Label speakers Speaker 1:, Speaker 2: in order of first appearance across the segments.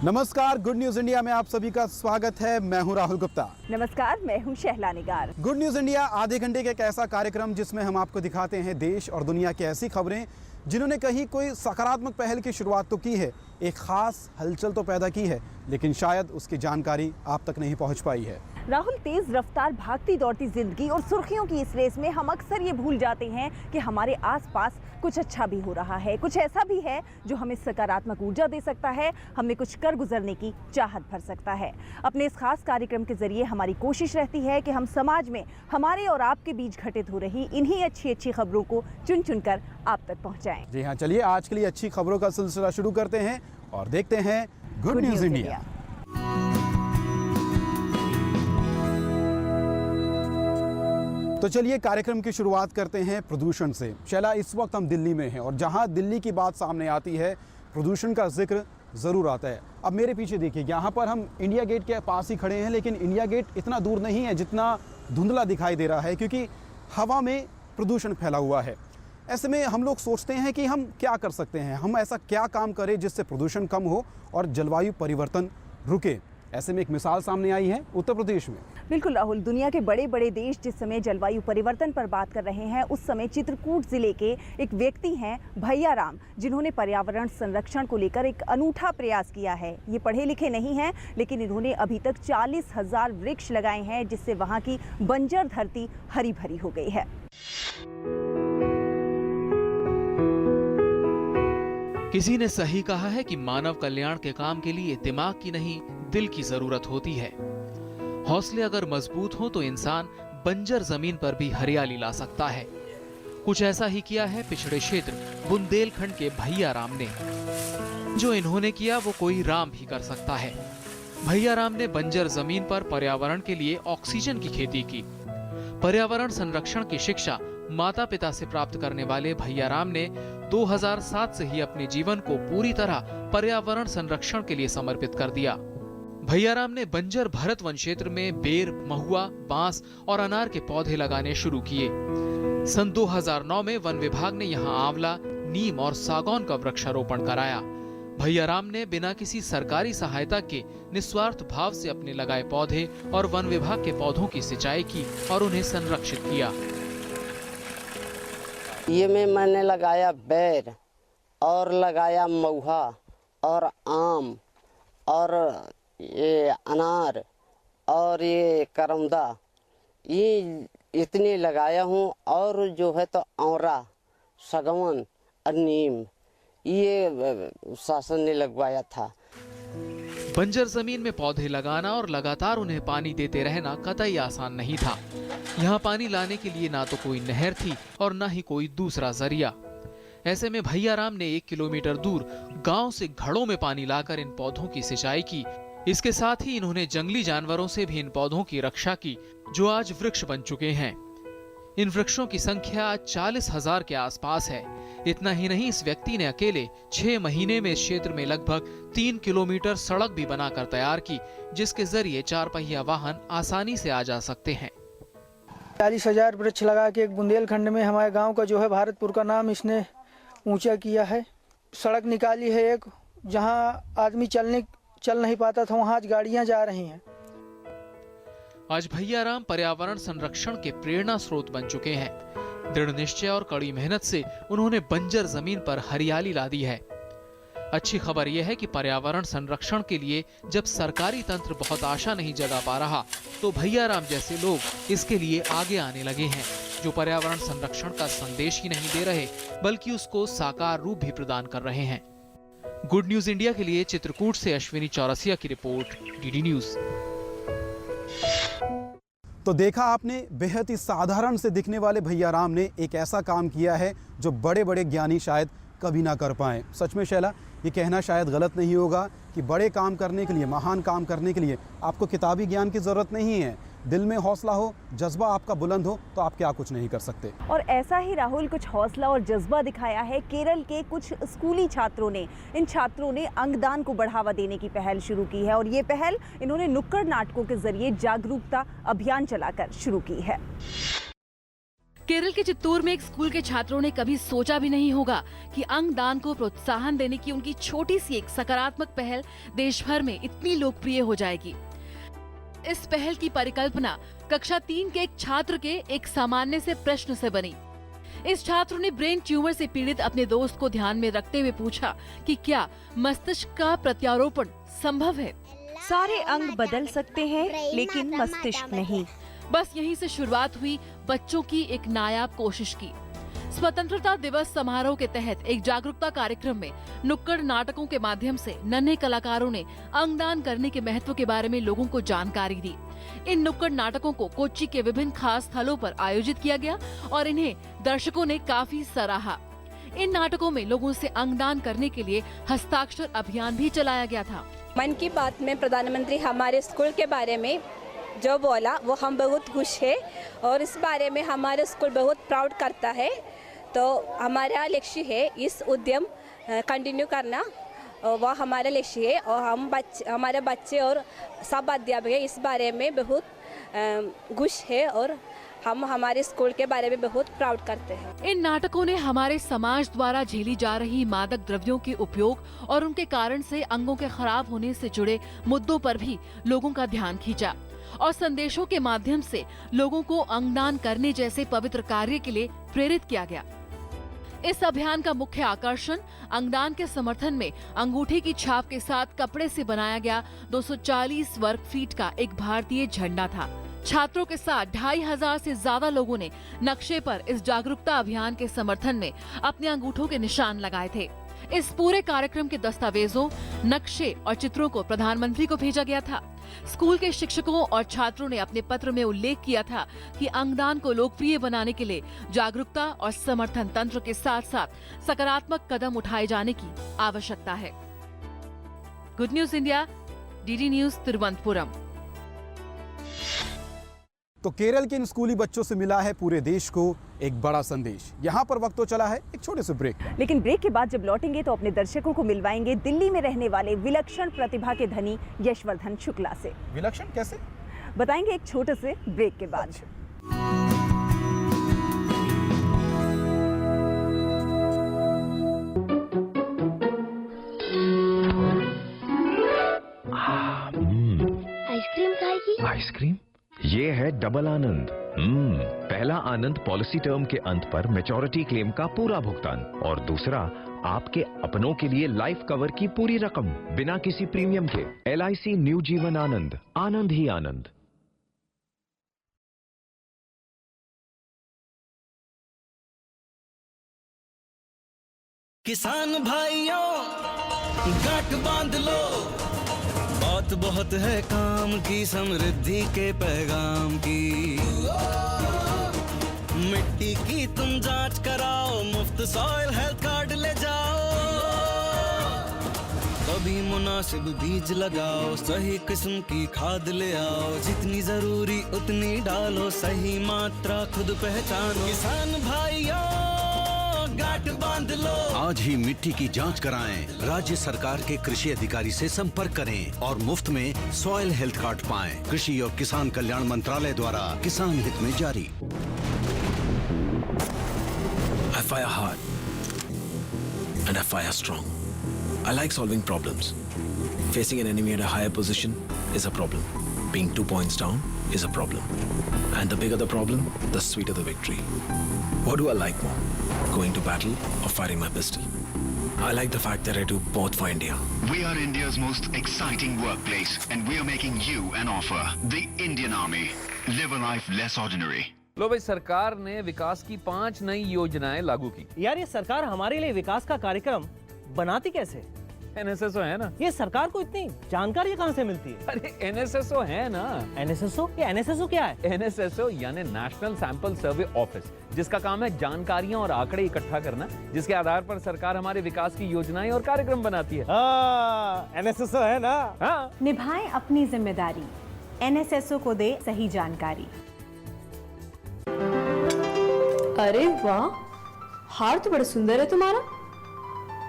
Speaker 1: नमस्कार, good news India में आप सभी का स्वागत है। मैं हूं राहुल गुप्ता।
Speaker 2: नमस्कार, मैं हूं शहला निगार।
Speaker 1: गुड न्यूज इंडिया आधे घंटे का एक ऐसा कार्यक्रम जिसमें हम आपको दिखाते हैं देश और दुनिया की ऐसी खबरें जिन्होंने कहीं कोई सकारात्मक पहल की शुरुआत तो की है, एक खास हलचल तो पैदा की है, लेकिन शायद उसकी जानकारी आप तक नहीं पहुंच पाई है।
Speaker 2: राहुल, तेज रफ्तार भागती दौड़ती जिंदगी और सुर्खियों की इस रेस में हम अक्सर ये भूल जाते हैं कि हमारे आसपास कुछ अच्छा भी हो रहा है, कुछ ऐसा भी है जो हमें सकारात्मक ऊर्जा दे सकता है, हमें कुछ कर गुजरने की चाहत भर सकता है। अपने इस खास कार्यक्रम के जरिए हमारी कोशिश रहती है कि हम समाज में हमारे और आपके बीच घटित हो रही इन्हीं अच्छी खबरों को चुन चुनकर आप तक पहुँचाएं।
Speaker 1: जी हाँ, चलिए आज के लिए अच्छी खबरों का सिलसिला शुरू करते हैं और देखते हैं गुड न्यूज इंडिया। तो चलिए कार्यक्रम की शुरुआत करते हैं प्रदूषण से। शैला, इस वक्त हम दिल्ली में हैं और जहां दिल्ली की बात सामने आती है प्रदूषण का जिक्र ज़रूर आता है। अब मेरे पीछे देखिए, यहाँ पर हम इंडिया गेट के पास ही खड़े हैं, लेकिन इंडिया गेट इतना दूर नहीं है जितना धुंधला दिखाई दे रहा है, क्योंकि हवा में प्रदूषण फैला हुआ है। ऐसे में हम लोग सोचते हैं कि हम क्या कर सकते हैं, हम ऐसा क्या काम करें जिससे प्रदूषण कम हो और जलवायु परिवर्तन रुके। ऐसे में एक मिसाल सामने आई है उत्तर प्रदेश में।
Speaker 2: बिल्कुल राहुल, दुनिया के बड़े बड़े देश जिस समय जलवायु परिवर्तन पर बात कर रहे हैं, उस समय चित्रकूट जिले के एक व्यक्ति हैं भैया राम, जिन्होंने पर्यावरण संरक्षण को लेकर एक अनूठा प्रयास किया है। ये पढ़े लिखे नहीं हैं, लेकिन इन्होंने अभी तक 40,000 वृक्ष लगाए हैं, जिससे वहाँ की बंजर धरती हरी भरी हो गई है।
Speaker 3: किसी ने सही कहा है कि मानव कल्याण के काम के लिए दिमाग की नहीं, दिल की जरूरत होती है। हौसले अगर मजबूत हो तो इंसान बंजर जमीन पर भी हरियाली ला सकता है। कुछ ऐसा ही किया है पिछड़े क्षेत्र बुंदेलखंड के भैया राम ने। जो इन्होंने किया वो कोई राम भी कर सकता है। भैया राम ने बंजर जमीन पर पर्यावरण के लिए ऑक्सीजन की खेती की। पर्यावरण संरक्षण की शिक्षा माता पिता से प्राप्त करने वाले भैया राम ने 2007 से ही अपने जीवन को पूरी तरह पर्यावरण संरक्षण के लिए समर्पित कर दिया। भैया राम ने बंजर भरत वन क्षेत्र में बेर, महुआ, बांस और अनार के पौधे लगाने शुरू किए। सन 2009 में वन विभाग ने यहाँ आंवला, नीम और सागौन का वृक्षारोपण कराया। भैया राम ने बिना किसी सरकारी सहायता के निस्वार्थ भाव से अपने लगाए पौधे और वन विभाग के पौधों की सिंचाई की और उन्हें संरक्षित किया।
Speaker 4: ये में मैंने लगाया बेर और लगाया महुआ और आम और ये अनार और ये करौंदा, ये इतने लगाया हूँ। और जो है तो औरा, सागवान और नीम, ये शासन ने लगवाया था।
Speaker 3: बंजर जमीन में पौधे लगाना और लगातार उन्हें पानी देते रहना कतई आसान नहीं था। यहाँ पानी लाने के लिए ना तो कोई नहर थी और ना ही कोई दूसरा जरिया। ऐसे में भैया राम ने 1 किलोमीटर दूर गांव से घड़ों में पानी लाकर इन पौधों की सिंचाई की। इसके साथ ही इन्होंने जंगली जानवरों से भी इन पौधों की रक्षा की, जो आज वृक्ष बन चुके हैं। इन वृक्षों की संख्या आज 40,000 के आसपास है। इतना ही नहीं, इस व्यक्ति ने अकेले 6 महीने में इस क्षेत्र में लगभग 3 किलोमीटर सड़क भी बनाकर तैयार की, जिसके जरिए 4 पहिया वाहन आसानी से आ जा सकते हैं।
Speaker 5: 40,000 वृक्ष लगा के एक बुंदेलखंड में हमारे गांव का जो है भारतपुर का नाम इसने ऊंचा किया है। सड़क निकाली है एक, जहां आदमी चल नहीं पाता था, वहां आज गाड़ियां जा रही हैं।
Speaker 3: आज भैया राम पर्यावरण संरक्षण के प्रेरणा स्रोत बन चुके हैं। दृढ़ निश्चय और कड़ी मेहनत से उन्होंने बंजर जमीन पर हरियाली ला दी है। अच्छी खबर यह है कि पर्यावरण संरक्षण के लिए जब सरकारी तंत्र बहुत आशा नहीं जगा पा रहा, तो भैया राम जैसे लोग इसके लिए आगे आने लगे हैं, जो पर्यावरण संरक्षण का संदेश ही नहीं दे रहे बल्कि उसको साकार रूप भी प्रदान कर रहे हैं। गुड न्यूज इंडिया के लिए चित्रकूट से अश्विनी चौरसिया की रिपोर्ट, डीडी न्यूज।
Speaker 1: तो देखा आपने, बेहद ही साधारण से दिखने वाले भैया राम ने एक ऐसा काम किया है जो बड़े बड़े ज्ञानी शायद कभी ना कर पाए। सच में शैला, ये कहना शायद गलत नहीं होगा कि बड़े काम करने के लिए, महान काम करने के लिए आपको किताबी ज्ञान की ज़रूरत नहीं है। दिल में हौसला हो, जज्बा आपका बुलंद हो, तो आप क्या कुछ नहीं कर सकते।
Speaker 2: और ऐसा ही राहुल कुछ हौसला और जज्बा दिखाया है केरल के कुछ स्कूली छात्रों ने। इन छात्रों ने अंगदान को बढ़ावा देने की पहल शुरू की है, और ये पहल इन्होंने नुक्कड़ नाटकों के जरिए जागरूकता अभियान चलाकर शुरू की है।
Speaker 6: केरल के चित्तूर में एक स्कूल के छात्रों ने कभी सोचा भी नहीं होगा कि अंगदान को प्रोत्साहन देने की उनकी छोटी सी एक सकारात्मक पहल देश भर में इतनी लोकप्रिय हो जाएगी। इस पहल की परिकल्पना कक्षा 3 के एक छात्र के एक सामान्य से प्रश्न से बनी। इस छात्र ने ब्रेन ट्यूमर से पीड़ित अपने दोस्त को ध्यान में रखते हुए पूछा कि क्या मस्तिष्क का प्रत्यारोपण संभव है।
Speaker 2: सारे अंग बदल सकते हैं लेकिन मस्तिष्क नहीं।
Speaker 6: बस यहीं से शुरुआत हुई बच्चों की एक नायाब कोशिश की। स्वतंत्रता दिवस समारोह के तहत एक जागरूकता कार्यक्रम में नुक्कड़ नाटकों के माध्यम से नन्हे कलाकारों ने अंगदान करने के महत्व के बारे में लोगों को जानकारी दी। इन नुक्कड़ नाटकों को कोच्चि के विभिन्न खास स्थलों पर आयोजित किया गया और इन्हें दर्शकों ने काफी सराहा। इन नाटकों में लोगों से अंगदान करने के लिए हस्ताक्षर अभियान भी चलाया गया था।
Speaker 7: मन की बात में प्रधानमंत्री हमारे स्कूल के बारे में जो बोला वो हम बहुत खुश है और इस बारे में हमारा स्कूल बहुत प्राउड करता है। तो हमारा लक्ष्य है इस उद्यम कंटिन्यू करना, वह हमारा लक्ष्य है और हमारे बच्चे और सब अध्यापक इस बारे में बहुत खुश है और हम हमारे स्कूल के बारे में बहुत प्राउड करते हैं।
Speaker 6: इन नाटकों ने हमारे समाज द्वारा झेली जा रही मादक द्रव्यों के उपयोग और उनके कारण से अंगों के खराब होने से जुड़े मुद्दों पर भी लोगों का ध्यान खींचा और संदेशों के माध्यम से लोगों को अंगदान करने जैसे पवित्र कार्य के लिए प्रेरित किया गया। इस अभियान का मुख्य आकर्षण अंगदान के समर्थन में अंगूठे की छाप के साथ कपड़े से बनाया गया 240 वर्ग फीट का एक भारतीय झंडा था। छात्रों के साथ 2500 से ज्यादा लोगों ने नक्शे पर इस जागरूकता अभियान के समर्थन में अपने अंगूठों के निशान लगाए थे। इस पूरे कार्यक्रम के दस्तावेजों, नक्शे और चित्रों को प्रधानमंत्री को भेजा गया था। स्कूल के शिक्षकों और छात्रों ने अपने पत्र में उल्लेख किया था कि अंगदान को लोकप्रिय बनाने के लिए जागरूकता और समर्थन तंत्र के साथ साथ सकारात्मक कदम उठाए जाने की आवश्यकता है। Good news India, DD news, Thiruvananthapuram.
Speaker 1: तो केरल के इन स्कूली बच्चों से मिला है पूरे देश को एक बड़ा संदेश। यहाँ पर वक्त तो चला है एक छोटे से ब्रेक।
Speaker 2: लेकिन ब्रेक के बाद जब लौटेंगे तो अपने दर्शकों को मिलवाएंगे दिल्ली में रहने वाले विलक्षण प्रतिभा के धनी यशवर्धन शुक्ला से।
Speaker 1: विलक्षण कैसे,
Speaker 2: बताएंगे एक छोटे से ब्रेक के बाद।
Speaker 8: आइसक्रीम खाएगी?
Speaker 9: आइसक्रीम? ये है डबल आनंद। पहला आनंद पॉलिसी टर्म के अंत पर मैच्योरिटी क्लेम का पूरा भुगतान और दूसरा आपके अपनों के लिए लाइफ कवर की पूरी रकम बिना किसी प्रीमियम के। LIC न्यू जीवन आनंद, आनंद ही आनंद।
Speaker 10: किसान भाइयों गांठ बांध लो, बात बहुत है काम की, समृद्धि के पैगाम की। मिट्टी की तुम जांच कराओ, मुफ्त सॉइल हेल्थ कार्ड ले जाओ, कभी मुनासिब बीज लगाओ, सही किस्म की खाद ले आओ, जितनी जरूरी उतनी डालो, सही मात्रा खुद पहचानो। किसान भाइयों गांठ बांध लो,
Speaker 11: आज ही मिट्टी की जांच कराएं, राज्य सरकार के कृषि अधिकारी से संपर्क करें और मुफ्त में सॉइल हेल्थ कार्ड पाएं। कृषि और किसान कल्याण मंत्रालय द्वारा किसान हित में जारी।
Speaker 12: I fire hard and I fire strong. I like solving problems. Facing an enemy at a higher position is a problem. Being 2 points down is a problem. And the bigger the problem, the sweeter the victory. What do I like more? Going to battle or firing my pistol? I like the fact that I do both for India.
Speaker 13: We are India's most exciting workplace and we are making you an offer. The Indian Army. Live a life less ordinary.
Speaker 14: लो भाई, सरकार ने विकास की 5 नई योजनाएं लागू की।
Speaker 15: यार ये सरकार हमारे लिए विकास का कार्यक्रम बनाती कैसे?
Speaker 14: NSSO है ना।
Speaker 15: ये सरकार को इतनी जानकारी कहाँ से मिलती है?
Speaker 14: अरे NSSO है ना।
Speaker 15: NSSO? ये NSSO क्या है?
Speaker 14: NSSO यानी नेशनल सैंपल सर्वे ऑफिस, जिसका काम है जानकारियां और आंकड़े इकट्ठा करना, जिसके आधार पर सरकार हमारे विकास की योजनाएं और कार्यक्रम बनाती है।
Speaker 15: NSSO है ना।
Speaker 14: हाँ।
Speaker 16: निभाएं अपनी जिम्मेदारी, NSSO को दे सही जानकारी।
Speaker 17: अरे वाह, हार तो बड़ा सुंदर है तुम्हारा।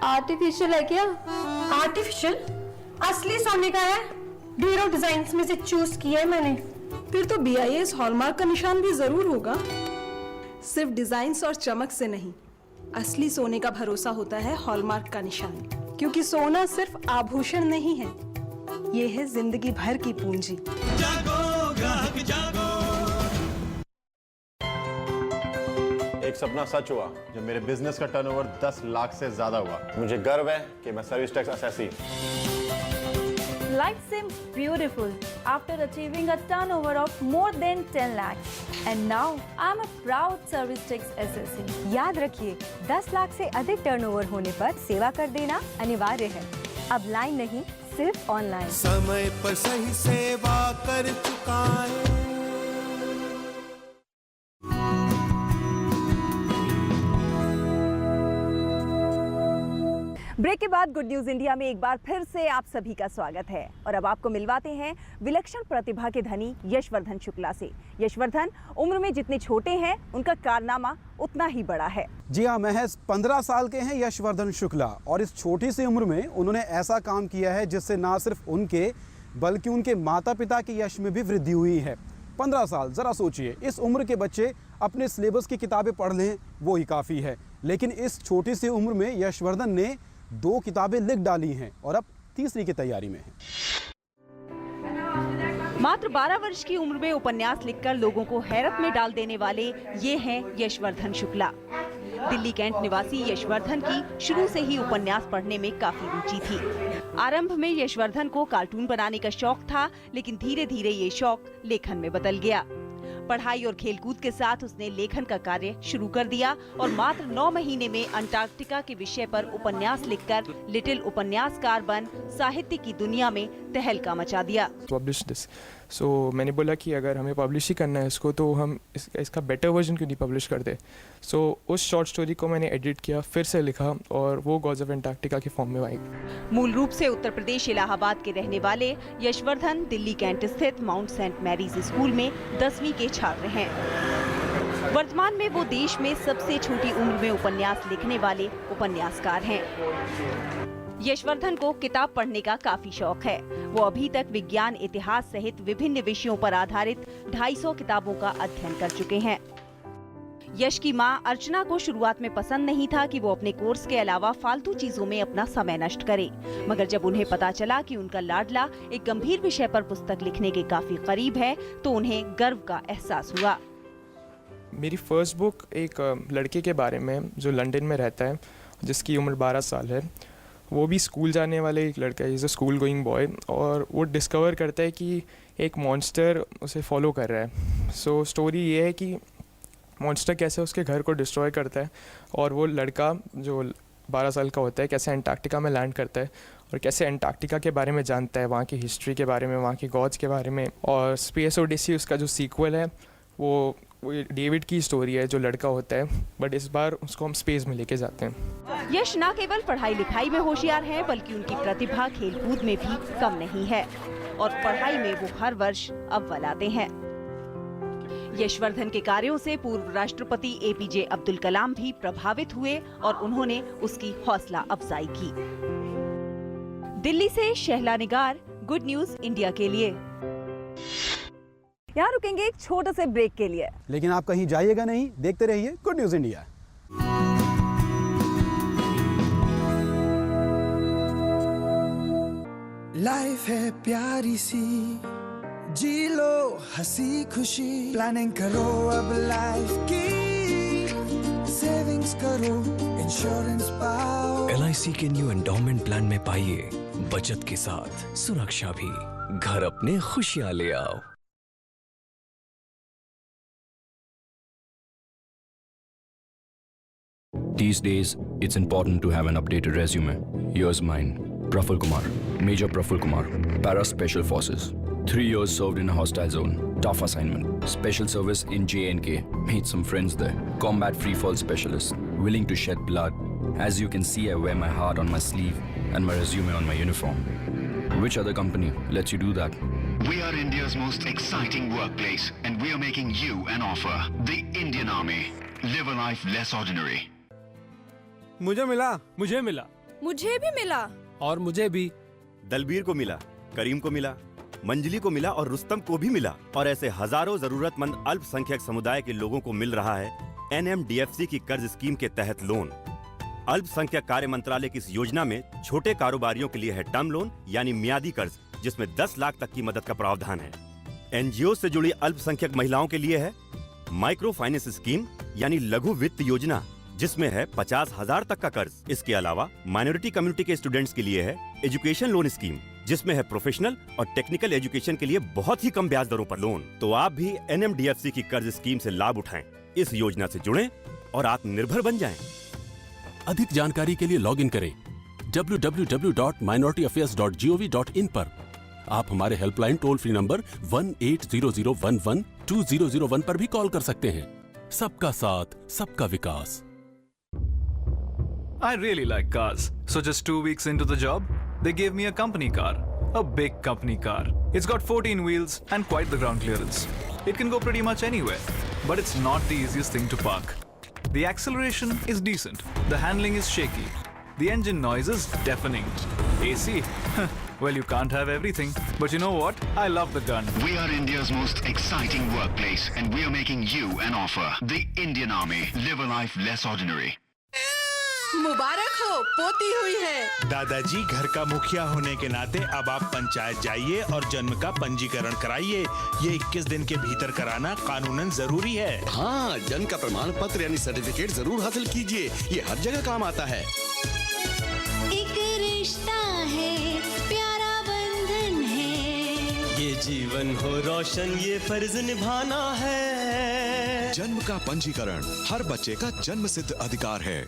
Speaker 17: आर्टिफिशियल है क्या?
Speaker 16: आर्टिफिशियल? असली सोने का है। ढेरों डिजाइन्स में से चूज किया है मैंने।
Speaker 17: फिर तो BIS हॉलमार्क का निशान भी जरूर होगा।
Speaker 16: सिर्फ डिजाइन्स और चमक से नहीं, असली सोने का भरोसा होता है हॉलमार्क का निशान, क्योंकि सोना सिर्फ आभूषण नहीं है, ये है जिंदगी भर की पूंजी।
Speaker 8: जागो ग्राहक जागो।
Speaker 18: एक सपना सच हुआ जब मेरे बिजनेस का टर्नओवर 10 लाख से ज्यादा हुआ। मुझे गर्व है कि मैं service tax assessee.
Speaker 2: Life seems beautiful after achieving a turnover of more than 10 lakhs. And now I'm a proud service tax assessee. याद रखिए, 10 लाख से अधिक टर्नओवर होने पर सेवा कर देना अनिवार्य है। अब लाइन नहीं, सिर्फ ऑनलाइन।
Speaker 8: समय पर सही सेवा कर चुकाए।
Speaker 2: ब्रेक के बाद गुड न्यूज इंडिया में एक बार फिर से आप सभी का स्वागत है और अब आपको मिलवाते हैं विलक्षण प्रतिभा के धनी यशवर्धन शुक्ला से। यशवर्धन उम्र में जितने छोटे हैं, उनका कारनामा उतना ही बड़ा है।
Speaker 1: जी हाँ, महज 15 साल के हैं यशवर्धन शुक्ला और इस छोटी सी उम्र में उन्होंने ऐसा काम किया है जिससे ना सिर्फ उनके बल्कि उनके माता पिता के यश में भी वृद्धि हुई है। 15 साल, जरा सोचिए, इस उम्र के बच्चे अपने सिलेबस की किताबें पढ़ लें वो ही काफ़ी है, लेकिन इस छोटी सी उम्र में यशवर्धन ने 2 किताबें लिख डाली हैं और अब तीसरी की तैयारी में है।
Speaker 2: मात्र 12 वर्ष की उम्र में उपन्यास लिखकर लोगों को हैरत में डाल देने वाले ये हैं यशवर्धन शुक्ला। दिल्ली कैंट निवासी यशवर्धन की शुरू से ही उपन्यास पढ़ने में काफी रुचि थी। आरंभ में यशवर्धन को कार्टून बनाने का शौक था, लेकिन धीरे धीरे ये शौक लेखन में बदल गया। पढ़ाई और खेलकूद के साथ उसने लेखन का कार्य शुरू कर दिया और मात्र 9 महीने में अंटार्कटिका के विषय पर उपन्यास लिखकर लिटिल उपन्यासकार बन साहित्य की दुनिया में तहलका मचा दिया।
Speaker 19: सो मैंने बोला कि अगर हमें पब्लिश ही करना है इसको, तो हम इसका बेटर वर्जन क्यों नहीं पब्लिश करते। सो उस शॉर्ट स्टोरी को मैंने एडिट किया, फिर से लिखा और वो गॉड्स ऑफ एंटार्कटिका के फॉर्म में आई।
Speaker 2: मूल रूप से उत्तर प्रदेश इलाहाबाद के रहने वाले यशवर्धन दिल्ली कैंट स्थित माउंट सेंट मैरीज स्कूल में 10वीं के छात्र हैं। वर्तमान में वो देश में सबसे छोटी उम्र में उपन्यास लिखने वाले उपन्यासकार हैं। यशवर्धन को किताब पढ़ने का काफी शौक है। वो अभी तक विज्ञान, इतिहास सहित विभिन्न विषयों पर आधारित 250 किताबों का अध्ययन कर चुके हैं। यश की मां अर्चना को शुरुआत में पसंद नहीं था कि वो अपने कोर्स के अलावा फालतू चीजों में अपना समय नष्ट करे, मगर जब उन्हें पता चला कि उनका लाडला एक गंभीर विषय पर पुस्तक लिखने के काफी करीब है, तो उन्हें गर्व का एहसास हुआ।
Speaker 19: मेरी फर्स्ट बुक एक लड़के के बारे में जो लंदन में रहता है, जिसकी उम्र 12 साल है। वो भी स्कूल जाने वाले एक लड़का है, is a school going boy, और वो डिस्कवर करता है कि एक मॉन्स्टर उसे फॉलो कर रहा है। सो स्टोरी ये है कि मॉन्स्टर कैसे उसके घर को डिस्ट्रॉय करता है और वो लड़का जो 12 साल का होता है कैसे अंटार्कटिका में लैंड करता है और कैसे अंटार्कटिका के बारे में जानता है, वहाँ की हिस्ट्री के बारे में, वहाँ के गॉड्स के बारे में। और स्पेस ओडिसी उसका जो सीक्वल है वो डेविड की स्टोरी है, जो लड़का होता है, बट इस बार उसको हम स्पेस में लेके जाते हैं।
Speaker 2: यश न केवल पढ़ाई लिखाई में होशियार है, बल्कि उनकी प्रतिभा खेलकूद में भी कम नहीं है और पढ़ाई में वो हर वर्ष अव्वल आते हैं। यशवर्धन के कार्यों से पूर्व राष्ट्रपति एपीजे अब्दुल कलाम भी प्रभावित हुए और उन्होंने उसकी हौसला अफजाई की। दिल्ली से शहला निगार, गुड न्यूज इंडिया के लिए। यहाँ रुकेंगे एक छोटे से ब्रेक के लिए,
Speaker 1: लेकिन आप कहीं जाइएगा नहीं, देखते रहिए गुड न्यूज इंडिया।
Speaker 8: लाइफ है प्यारी सी, जी लो हंसी खुशी, प्लानिंग करो अब लाइफ की, सेविंग्स करो, इंश्योरेंस पाओ।
Speaker 12: LIC के न्यू एंडोमेंट प्लान में पाइए बचत के साथ सुरक्षा भी। घर अपने खुशियां ले आओ।
Speaker 20: These days, it's important to have an updated resume. Here's mine. Praful Kumar, Major Praful Kumar, Para Special Forces. 3 years served in a hostile zone. Tough assignment. Special service in J&K. Made some friends there. Combat free fall specialist. Willing to shed blood. As you can see, I wear my heart on my sleeve and my resume on my uniform. Which other company lets you do that?
Speaker 13: We are India's most exciting workplace, and we are making you an offer. The Indian Army. Live a life less ordinary.
Speaker 21: मुझे मिला, मुझे मिला,
Speaker 16: मुझे भी मिला,
Speaker 21: और मुझे भी।
Speaker 22: दलबीर को मिला, करीम को मिला, मंजली को मिला और रुस्तम को भी मिला। और ऐसे हजारों जरूरतमंद अल्पसंख्यक समुदाय के लोगों को मिल रहा है NMDFC की कर्ज स्कीम के तहत लोन। अल्पसंख्यक कार्य मंत्रालय की इस योजना में छोटे कारोबारियों के लिए है टर्म लोन यानी मियादी कर्ज, जिसमें 10 लाख तक की मदद का प्रावधान है। NGO से जुड़ी अल्पसंख्यक महिलाओं के लिए है माइक्रो फाइनेंस स्कीम यानी लघु वित्त योजना, जिसमें है 50,000 तक का कर्ज। इसके अलावा माइनॉरिटी कम्युनिटी के स्टूडेंट्स के लिए है एजुकेशन लोन स्कीम, जिसमें है प्रोफेशनल और टेक्निकल एजुकेशन के लिए बहुत ही कम ब्याज दरों पर लोन। तो आप भी NMDFC की कर्ज स्कीम से लाभ उठाएं, इस योजना से जुड़ें और आत्मनिर्भर बन जाएं।
Speaker 4: अधिक जानकारी के लिए लॉग इन करें www.minorityAffairs.gov.in पर। आप हमारे हेल्पलाइन टोल फ्री नंबर 1800112001 पर भी कॉल कर सकते हैं। सबका साथ, सबका विकास।
Speaker 5: I really like cars. So just 2 weeks into the job, they gave me a company car. A big company car. It's got 14 wheels and quite the ground clearance. It can go pretty much anywhere. But it's not the easiest thing to park. The acceleration is decent. The handling is shaky. The engine noise is deafening. AC? Well, you can't have everything. But you know what? I love the gun.
Speaker 13: We are India's most exciting workplace and we are making you an offer. The Indian Army. Live a life less ordinary.
Speaker 23: मुबारक हो, पोती हुई है।
Speaker 24: दादाजी, घर का मुखिया होने के नाते अब आप पंचायत जाइए और जन्म का पंजीकरण कराइए। ये 21 दिन के भीतर कराना कानूनन जरूरी है।
Speaker 25: हाँ, जन्म का प्रमाण पत्र यानी सर्टिफिकेट जरूर हासिल कीजिए, ये हर जगह काम आता है।
Speaker 26: एक रिश्ता है, प्यारा बंधन है,
Speaker 10: ये जीवन हो रोशन, ये फर्ज निभाना है।
Speaker 25: जन्म का पंजीकरण हर बच्चे का जन्म सिद्ध अधिकार है।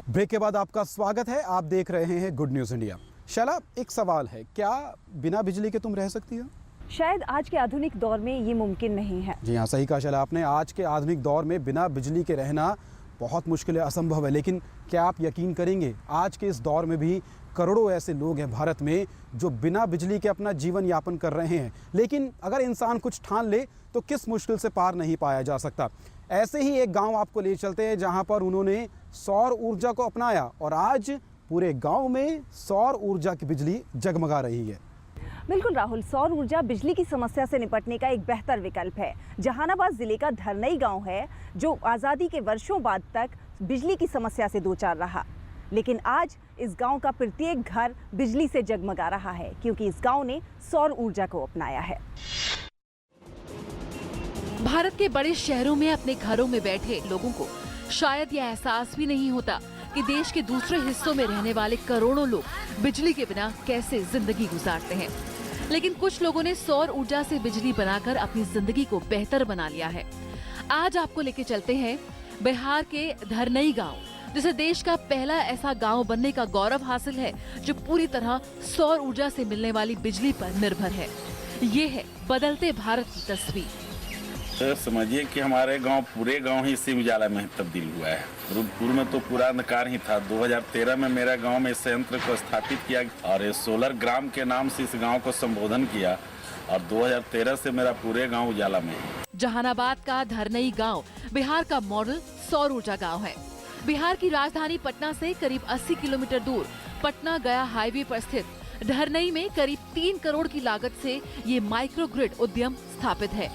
Speaker 1: ब्रेक के बाद आपका स्वागत है। आप देख रहे हैं गुड न्यूज़ इंडिया। शैला, एक सवाल है, क्या बिना बिजली के तुम रह सकती हो?
Speaker 2: शायद आज के आधुनिक दौर में ये मुमकिन नहीं है।
Speaker 1: जी हाँ, सही कहा शैला आपने। आज के आधुनिक दौर में बिना बिजली के रहना बहुत मुश्किल है, असंभव है। लेकिन क्या आप यकीन करेंगे, आज के इस दौर में भी करोड़ों ऐसे लोग हैं भारत में जो बिना बिजली के अपना जीवन यापन कर रहे हैं। लेकिन अगर इंसान कुछ ठान ले तो किस मुश्किल से पार नहीं पाया जा सकता। ऐसे ही एक गांव आपको ले चलते हैं जहां पर उन्होंने सौर ऊर्जा को अपनाया और आज पूरे गांव में सौर ऊर्जा की बिजली जगमगा रही है।
Speaker 2: बिल्कुल राहुल, सौर ऊर्जा बिजली की समस्या से निपटने का एक बेहतर विकल्प है। जहानाबाद जिले का धरनई गांव है जो आज़ादी के वर्षों बाद तक बिजली की समस्या से दो चार रहा, लेकिन आज इस गांव का प्रत्येक घर बिजली से जगमगा रहा है क्योंकि इस गांव ने सौर ऊर्जा को अपनाया है।
Speaker 6: भारत के बड़े शहरों में अपने घरों में बैठे लोगों को शायद यह एहसास भी नहीं होता कि देश के दूसरे हिस्सों में रहने वाले करोड़ों लोग बिजली के बिना कैसे जिंदगी गुजारते हैं। लेकिन कुछ लोगों ने सौर ऊर्जा से बिजली बनाकर अपनी जिंदगी को बेहतर बना लिया है। आज आपको लेके चलते हैं बिहार के धरनई गांव, जिसे देश का पहला ऐसा गांव बनने का गौरव हासिल है जो पूरी तरह सौर ऊर्जा से मिलने वाली बिजली पर निर्भर है। ये है बदलते भारत की तस्वीर।
Speaker 27: तो समझिए कि हमारे गांव, पूरे गांव ही इसी उजाला में तब्दील हुआ है। पूर्व में तो पूरा अंधकार ही था। 2013 में मेरे गांव में इस संयंत्र को स्थापित किया और ये सोलर ग्राम के नाम से इस गांव को संबोधन किया और 2013 से मेरा पूरे गांव उजाला में है।
Speaker 6: जहानाबाद का धरनई गांव बिहार का मॉडल सौर ऊर्जा गांव है। बिहार की राजधानी पटना से करीब 80 किलोमीटर दूर पटना गया हाईवे पर स्थित धरनई में करीब 3 करोड़ की लागत से ये माइक्रो ग्रिड उद्यम स्थापित है।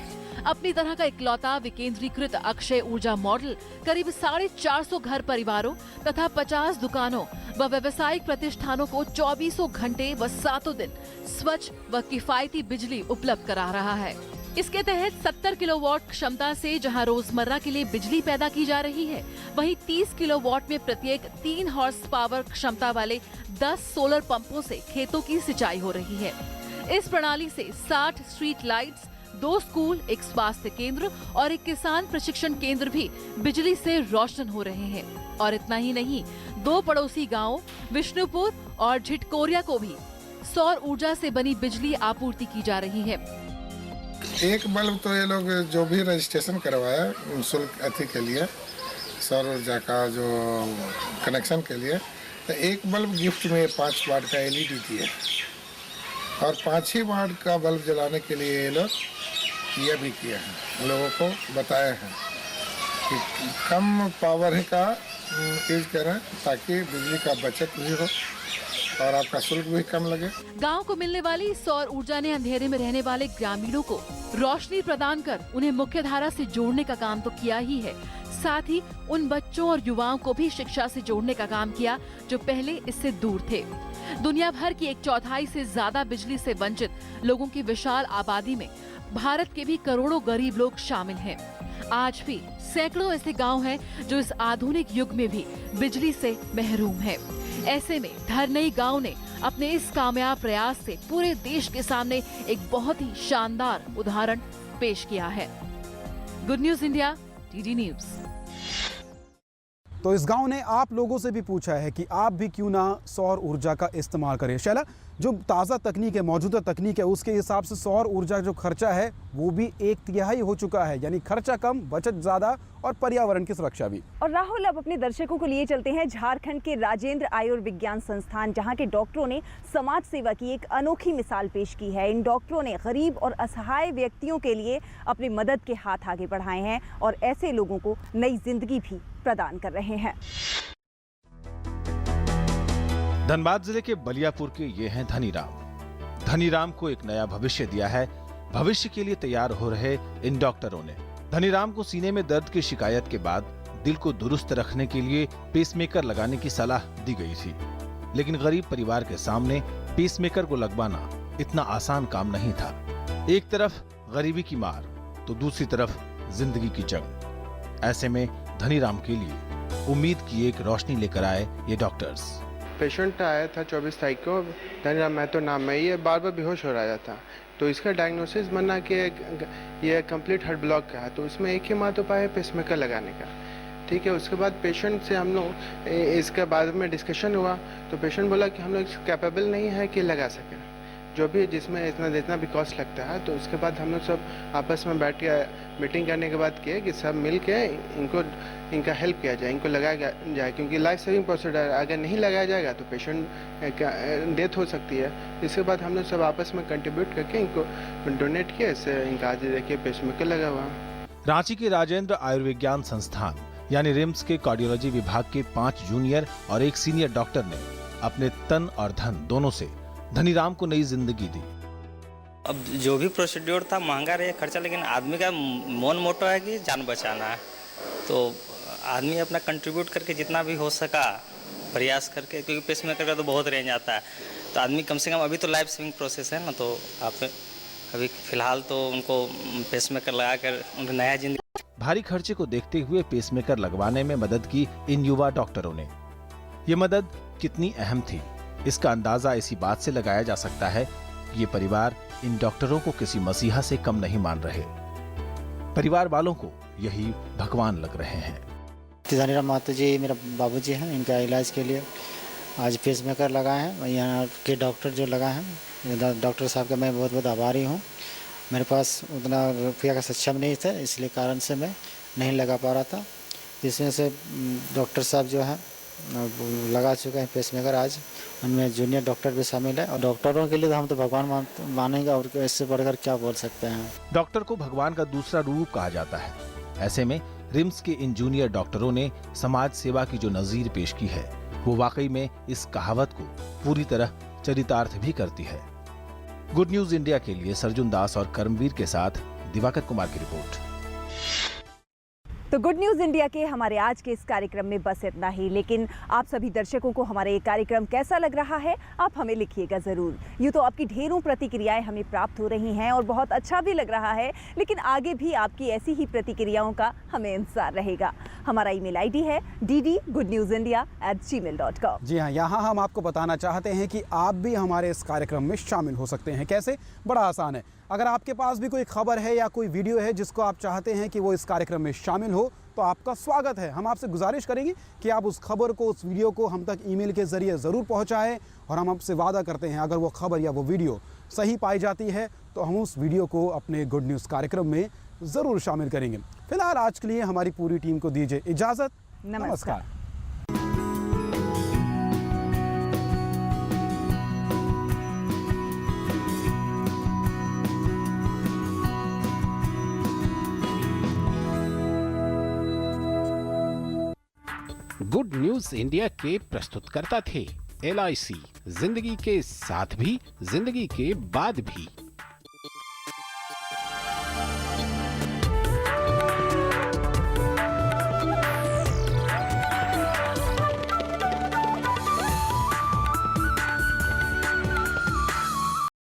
Speaker 6: अपनी तरह का इकलौता विकेंद्रीकृत अक्षय ऊर्जा मॉडल करीब 450 घर परिवारों तथा 50 दुकानों व व्यावसायिक प्रतिष्ठानों को 24 घंटे व 7 दिन स्वच्छ व किफायती बिजली उपलब्ध करा रहा है। इसके तहत 70 किलोवाट क्षमता से जहां रोजमर्रा के लिए बिजली पैदा की जा रही है, वहीं 30 किलोवाट में प्रत्येक 3 हॉर्स पावर क्षमता वाले 10 सोलर पंपों से खेतों की सिंचाई हो रही है। इस प्रणाली से 60 स्ट्रीट लाइट्स, 2 स्कूल, एक स्वास्थ्य केंद्र और एक किसान प्रशिक्षण केंद्र भी बिजली से रोशन हो रहे हैं। और इतना ही नहीं, 2 पड़ोसी गांवों विष्णुपुर और झिटकोरिया को भी सौर ऊर्जा से बनी बिजली आपूर्ति की जा रही है।
Speaker 28: एक बल्ब तो ये लोग जो भी रजिस्ट्रेशन करवाया शुल्क अति के लिए, सौर ऊर्जा का जो कनेक्शन के लिए, तो एक बल्ब गिफ्ट में 5 वाट का LED दिए और 5 ही वाट का बल्ब जलाने के लिए ये लोग ये भी किए हैं, लोगों को बताए हैं कि कम पावर का यूज करें ताकि बिजली का बचत भी हो और आपका शुल्क भी कम लगे।
Speaker 6: गांव को मिलने वाली सौर ऊर्जा ने अंधेरे में रहने वाले ग्रामीणों को रोशनी प्रदान कर उन्हें मुख्य धारा से जोड़ने का काम तो किया ही है, साथ ही उन बच्चों और युवाओं को भी शिक्षा से जोड़ने का काम किया जो पहले इससे दूर थे। दुनिया भर की 1/4 से ज्यादा बिजली से वंचित लोगों की विशाल आबादी में भारत के भी करोड़ों गरीब लोग शामिल हैं। आज भी सैकड़ों ऐसे गांव हैं जो इस आधुनिक युग में भी बिजली से महरूम हैं। ऐसे में धरनई गांव ने अपने इस कामयाब प्रयास से पूरे देश के सामने एक बहुत ही शानदार उदाहरण पेश किया है। Good news India, DD news.
Speaker 1: तो इस गांव ने आप लोगों से भी पूछा है कि आप भी क्यों ना सौर ऊर्जा का इस्तेमाल करें। शैला, जो ताज़ा तकनीक है, मौजूदा तकनीक है, उसके हिसाब से सौर ऊर्जा जो खर्चा है वो भी 1/3 हो चुका है, यानी खर्चा कम, बचत ज़्यादा और पर्यावरण की सुरक्षा भी।
Speaker 2: और राहुल, अब अपने दर्शकों को लिए चलते हैं झारखंड के राजेंद्र आयुर्विज्ञान संस्थान, जहां के डॉक्टरों ने समाज सेवा की एक अनोखी मिसाल पेश की है। इन डॉक्टरों ने गरीब और असहाय व्यक्तियों के लिए अपनी मदद के हाथ आगे बढ़ाए हैं और ऐसे लोगों को नई जिंदगी भी प्रदान कर रहे हैं।
Speaker 24: धनबाद जिले के बलियापुर के ये हैं धनीराम। धनीराम को एक नया भविष्य दिया है। भविष्य के लिए तैयार हो रहे इन डॉक्टरों ने धनीराम को सीने में दर्द की शिकायत के बाद दिल को दुरुस्त रखने के लिए पेसमेकर लगाने की सलाह दी गई थी, लेकिन गरीब परिवार के सामने पेसमेकर को लगवाना इतना आसान काम नहीं था। एक तरफ गरीबी की मार तो दूसरी तरफ जिंदगी की जंग। ऐसे में धनीराम के लिए उम्मीद की एक रोशनी लेकर आए ये डॉक्टर्स।
Speaker 3: पेशेंट आया था 24 तारीख को, धनीराम महतो नाम है, ये बार बार बेहोश हो रहा था। तो इसका डायग्नोसिस बना कि ये कंप्लीट हार्ट ब्लॉक का है, तो उसमें एक ही मात्र उपाय है पेसमेकर लगाने का। ठीक है, उसके बाद पेशेंट से हम लोग इसके बाद में डिस्कशन हुआ, तो पेशेंट बोला कि हम लोग कैपेबल नहीं है कि लगा सके, जो भी जिसमें जितना भी कॉस्ट लगता है। तो उसके बाद हम लोग सब आपस में बैठ के मीटिंग करने के बाद किए कि सब मिल के इनका हेल्प किया जाए, इनको लगाया जाए, क्योंकि लाइफ सेविंग प्रोसीजर अगर नहीं लगाया जाएगा तो पेशेंट का डेथ हो सकती है। इसके बाद हम लोग सब आपस में कंट्रीब्यूट करके इनको डोनेट किया। इससे इनका आज देखिए पेसमेकर लगा हुआ।
Speaker 24: रांची के राजेंद्र आयुर्विज्ञान संस्थान यानी रिम्स के कार्डियोलॉजी विभाग के 5 जूनियर और 1 सीनियर डॉक्टर ने अपने तन और धन दोनों से धनीराम को नई जिंदगी दी।
Speaker 7: अब जो भी प्रोसीड्योर था महंगा रहे खर्चा, लेकिन आदमी का मोन मोटो है कि जान बचाना है। तो आदमी अपना कंट्रीब्यूट करके जितना भी हो सका प्रयास करके, क्योंकि पेसमेकर का तो बहुत रेंज आता है, तो आदमी कम से कम अभी तो लाइफ सेविंग प्रोसेस है ना, तो आप अभी फिलहाल तो उनको पेसमेकर लगा कर उनको नया जिंदगी।
Speaker 24: भारी खर्चे को देखते हुए पेसमेकर लगवाने में मदद की इन युवा डॉक्टरों ने। ये मदद कितनी अहम थी इसका अंदाजा इसी बात से लगाया जा सकता है कि ये परिवार इन डॉक्टरों को किसी मसीहा से कम नहीं मान रहे। परिवार वालों को यही भगवान लग रहे हैं।
Speaker 9: धनीराम महतो जी मेरा बाबूजी हैं, इनका इलाज के लिए आज पेसमेकर लगाए हैं। यहाँ के डॉक्टर जो लगाए हैं, डॉक्टर साहब का मैं बहुत बहुत आभारी हूँ। मेरे पास उतना रुपया का सक्षम नहीं था, इसलिए कारण से मैं नहीं लगा पा रहा था। इसमें से डॉक्टर साहब जो हैं लगा चुके हैं पेसमेकर, आज उनमें जूनियर डॉक्टर भी शामिल है। और डॉक्टरों के लिए तो हम तो भगवान मानेंगे, और इससे बढ़कर क्या बोल सकते हैं।
Speaker 24: डॉक्टर को भगवान का दूसरा रूप कहा जाता है। ऐसे में रिम्स के इन जूनियर डॉक्टरों ने समाज सेवा की जो नजीर पेश की है वो वाकई में इस कहावत को पूरी तरह चरितार्थ भी करती है। गुड न्यूज इंडिया के लिए सर्जुन दास और कर्मवीर के साथ दिवाकर कुमार की रिपोर्ट।
Speaker 2: तो गुड न्यूज़ इंडिया के हमारे आज के इस कार्यक्रम में बस इतना ही, लेकिन आप सभी दर्शकों को हमारा ये कार्यक्रम कैसा लग रहा है आप हमें लिखिएगा ज़रूर। यूँ तो आपकी ढेरों प्रतिक्रियाएं हमें प्राप्त हो रही हैं और बहुत अच्छा भी लग रहा है, लेकिन आगे भी आपकी ऐसी ही प्रतिक्रियाओं का हमें इंतजार रहेगा। हमारा ईमेल आईडी है dd@gmail.com।
Speaker 1: जी हाँ, यहाँ हम आपको बताना चाहते हैं कि आप भी हमारे इस कार्यक्रम में शामिल हो सकते हैं। कैसे? बड़ा आसान है। अगर आपके पास भी कोई खबर है या कोई वीडियो है जिसको आप चाहते हैं कि वो इस कार्यक्रम में शामिल हो, तो आपका स्वागत है। हम आपसे गुजारिश करेंगे कि आप उस खबर को, उस वीडियो को हम तक ईमेल के ज़रिए ज़रूर पहुंचाएं, और हम आपसे वादा करते हैं अगर वो खबर या वो वीडियो सही पाई जाती है तो हम उस वीडियो को अपने गुड न्यूज़ कार्यक्रम में ज़रूर शामिल करेंगे। फिलहाल आज के लिए हमारी पूरी टीम को दीजिए इजाज़त। नमस्कार।
Speaker 11: गुड न्यूज इंडिया के प्रस्तुतकर्ता थे
Speaker 8: LIC, जिंदगी के साथ भी जिंदगी के बाद भी।